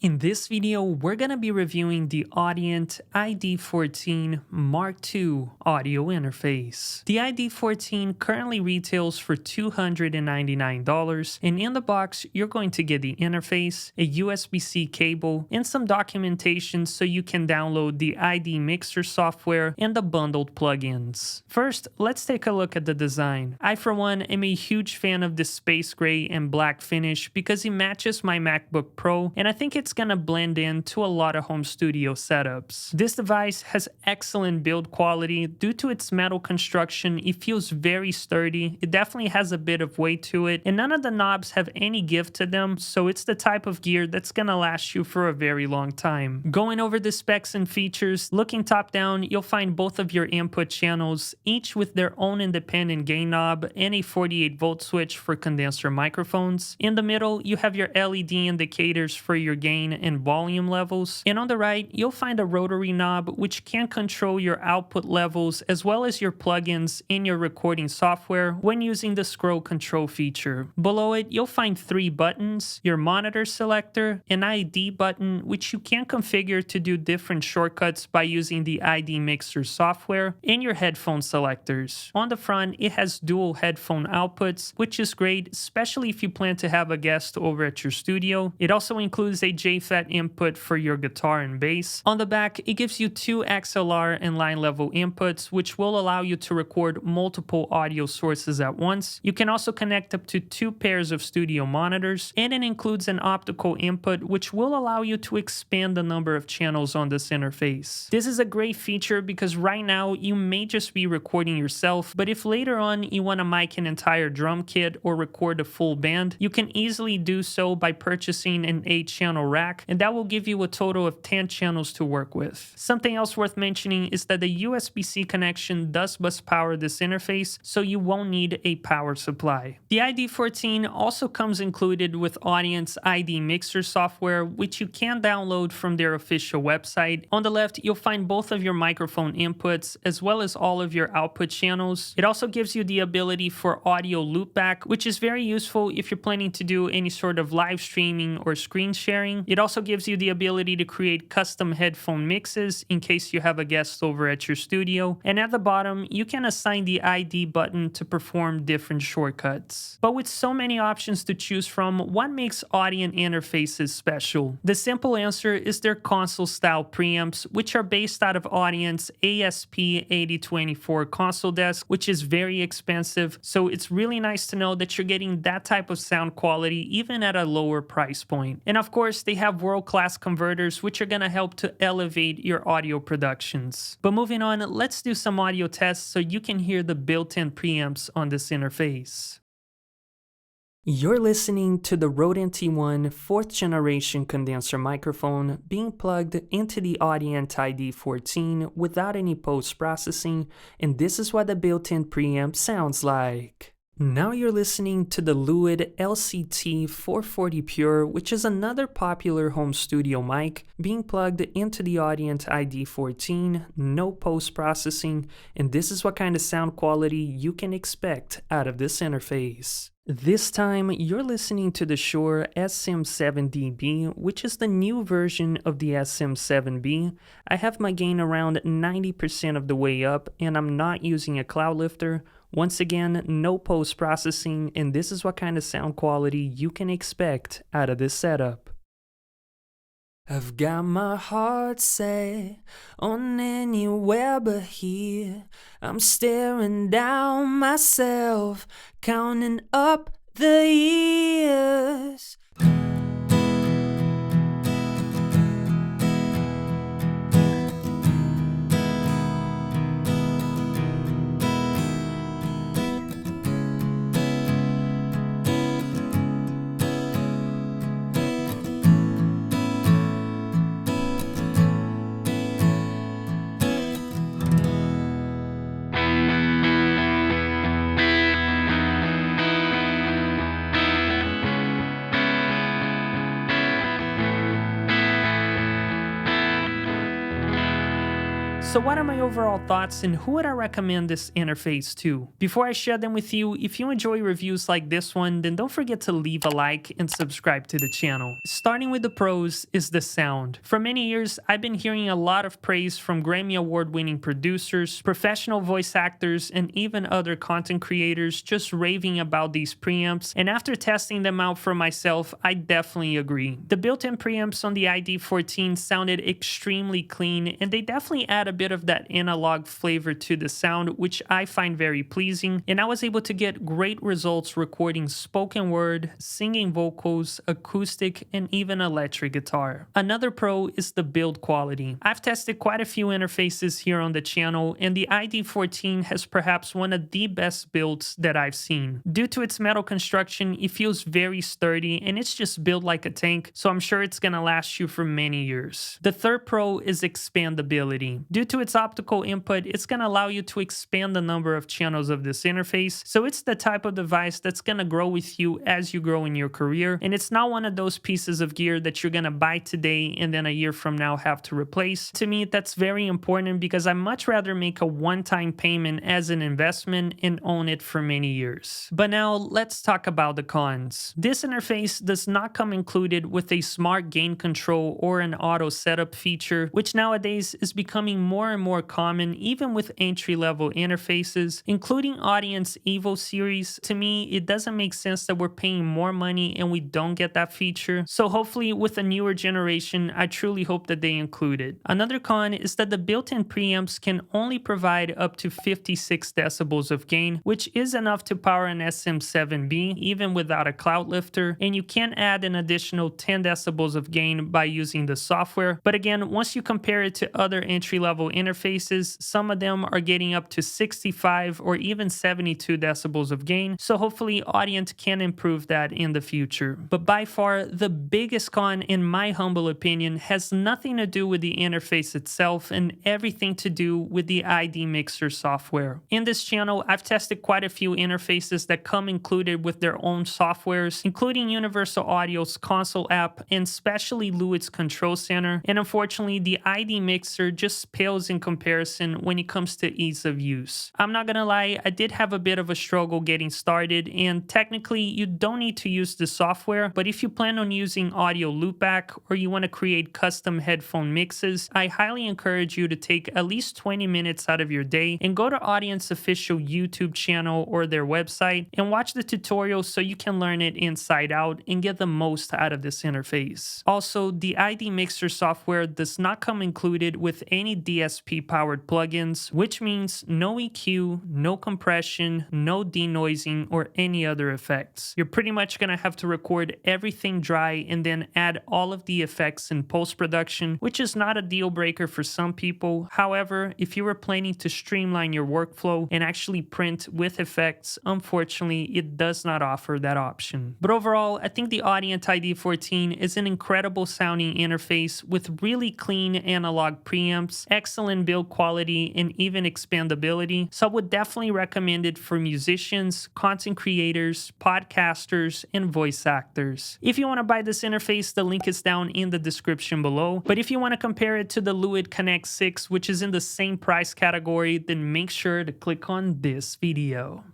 In this video, we're going to be reviewing the Audient iD14 MKII audio interface. The iD14 currently retails for $299, and in the box, you're going to get the interface, a USB-C cable, and some documentation so you can download the ID Mixer software and the bundled plugins. First, let's take a look at the design. I, for one, am a huge fan of this space gray and black finish because it matches my MacBook Pro, and I think it's gonna blend in to a lot of home studio setups. This device has excellent build quality. Due to its metal construction, it feels very sturdy. It definitely has a bit of weight to it, and none of the knobs have any give to them, so it's the type of gear that's gonna last you for a very long time. Going over the specs and features, looking top down, you'll find both of your input channels, each with their own independent gain knob and a 48-volt switch for condenser microphones. In the middle, you have your LED indicators for your gain and volume levels, and on the right you'll find a rotary knob which can control your output levels as well as your plugins in your recording software when using the scroll control feature. Below it you'll find 3 buttons, your monitor selector, an ID button which you can configure to do different shortcuts by using the ID Mixer software, and your headphone selectors. On the front it has dual headphone outputs, which is great especially if you plan to have a guest over at your studio. It also includes a JFET input for your guitar and bass. On the back, it gives you 2 XLR and line level inputs, which will allow you to record multiple audio sources at once. You can also connect up to 2 pairs of studio monitors, and it includes an optical input, which will allow you to expand the number of channels on this interface. This is a great feature because right now you may just be recording yourself, but if later on you want to mic an entire drum kit or record a full band, you can easily do so by purchasing an 8-channel rack, and that will give you a total of 10 channels to work with. Something else worth mentioning is that the USB-C connection does bus power this interface, so you won't need a power supply. The iD14 also comes included with Audient's ID Mixer software, which you can download from their official website. On the left, you'll find both of your microphone inputs as well as all of your output channels. It also gives you the ability for audio loopback, which is very useful if you're planning to do any sort of live streaming or screen sharing. It also gives you the ability to create custom headphone mixes in case you have a guest over at your studio. And at the bottom, you can assign the ID button to perform different shortcuts. But with so many options to choose from, what makes Audient interfaces special? The simple answer is their console-style preamps, which are based out of Audient's ASP8024 console desk, which is very expensive. So it's really nice to know that you're getting that type of sound quality even at a lower price point. And of course, they have world-class converters which are going to help to elevate your audio productions. But moving on, let's do some audio tests so you can hear the built-in preamps on this interface. You're listening to the Rode NT1 4th generation condenser microphone being plugged into the Audient iD14 without any post-processing, and this is what the built-in preamp sounds like. Now you're listening to the Lewitt LCT 440 Pure, which is another popular home studio mic being plugged into the Audient iD14, no post-processing, and this is what kind of sound quality you can expect out of this interface. This time, you're listening to the Shure SM7DB, which is the new version of the SM7B. I have my gain around 90% of the way up, and I'm not using a cloud lifter. Once again, no post-processing, and this is what kind of sound quality you can expect out of this setup. I've got my heart set on anywhere but here. I'm staring down myself, counting up the years. So what are my overall thoughts and who would I recommend this interface to? Before I share them with you, if you enjoy reviews like this one, then don't forget to leave a like and subscribe to the channel. Starting with the pros is the sound. For many years, I've been hearing a lot of praise from Grammy Award-winning producers, professional voice actors, and even other content creators just raving about these preamps, and after testing them out for myself, I definitely agree. The built-in preamps on the ID14 sounded extremely clean, and they definitely add a bit of that analog flavor to the sound, which I find very pleasing, and I was able to get great results recording spoken word, singing vocals, acoustic, and even electric guitar. Another pro is the build quality. I've tested quite a few interfaces here on the channel, and the ID14 has perhaps one of the best builds that I've seen. Due to its metal construction, it feels very sturdy, and it's just built like a tank, so I'm sure it's gonna last you for many years. The third pro is expandability. Due to its optical input, it's going to allow you to expand the number of channels of this interface, so it's the type of device that's going to grow with you as you grow in your career, and it's not one of those pieces of gear that you're going to buy today and then a year from now have to replace. To me, that's very important because I much rather make a one-time payment as an investment and own it for many years. But now let's talk about the cons. This interface does not come included with a smart gain control or an auto setup feature, which nowadays is becoming more and more common even with entry-level interfaces, including Audient Evo series. To me, it doesn't make sense that we're paying more money and we don't get that feature. So hopefully with a newer generation, I truly hope that they include it. Another con is that the built-in preamps can only provide up to 56 decibels of gain, which is enough to power an SM7B even without a cloud lifter, and you can add an additional 10 decibels of gain by using the software. But again, once you compare it to other entry-level interfaces, some of them are getting up to 65 or even 72 decibels of gain, so hopefully Audient can improve that in the future. But by far, the biggest con, in my humble opinion, has nothing to do with the interface itself and everything to do with the ID Mixer software. In this channel, I've tested quite a few interfaces that come included with their own softwares, including Universal Audio's console app and especially Lewitt's Control Center, and unfortunately the ID Mixer just pales in comparison when it comes to ease of use. I'm not gonna lie, I did have a bit of a struggle getting started, and technically you don't need to use the software, but if you plan on using audio loopback or you want to create custom headphone mixes, I highly encourage you to take at least 20 minutes out of your day and go to Audient's official YouTube channel or their website and watch the tutorial so you can learn it inside out and get the most out of this interface. Also, the ID Mixer software does not come included with any DSP powered plugins, which means no EQ, no compression, no denoising, or any other effects. You're pretty much gonna have to record everything dry and then add all of the effects in post-production, which is not a deal breaker for some people. However, if you were planning to streamline your workflow and actually print with effects, unfortunately, it does not offer that option. But overall, I think the Audient ID14 is an incredible sounding interface with really clean analog preamps, excellent build quality, and even expandability. So I would definitely recommend it for musicians, content creators, podcasters, and voice actors. If you want to buy this interface, the link is down in the description below. But if you want to compare it to the Lewitt Connect 6, which is in the same price category, then make sure to click on this video.